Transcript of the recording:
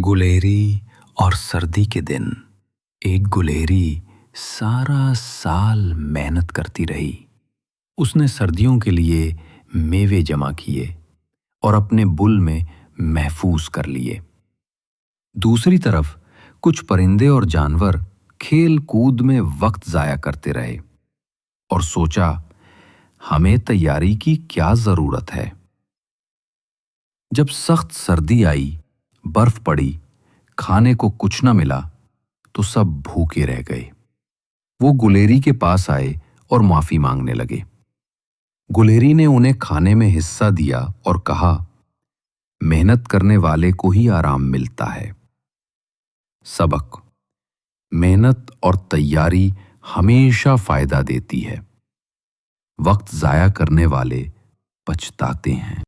Gallery اور سردی کے دن۔ ایک گلیری سارا سال محنت کرتی رہی۔ اس نے سردیوں کے لیے میوے جمع کیے اور اپنے بل میں محفوظ کر لیے۔ دوسری طرف کچھ پرندے اور جانور کھیل کود میں وقت ضائع کرتے رہے اور سوچا ہمیں تیاری کی کیا ضرورت ہے۔ جب سخت سردی آئی، برف پڑی، کھانے کو کچھ نہ ملا تو سب بھوکے رہ گئے۔ وہ گلیری کے پاس آئے اور معافی مانگنے لگے۔ گلیری نے انہیں کھانے میں حصہ دیا اور کہا، محنت کرنے والے کو ہی آرام ملتا ہے۔ سبق: محنت اور تیاری ہمیشہ فائدہ دیتی ہے۔ وقت ضائع کرنے والے پچھتاتے ہیں۔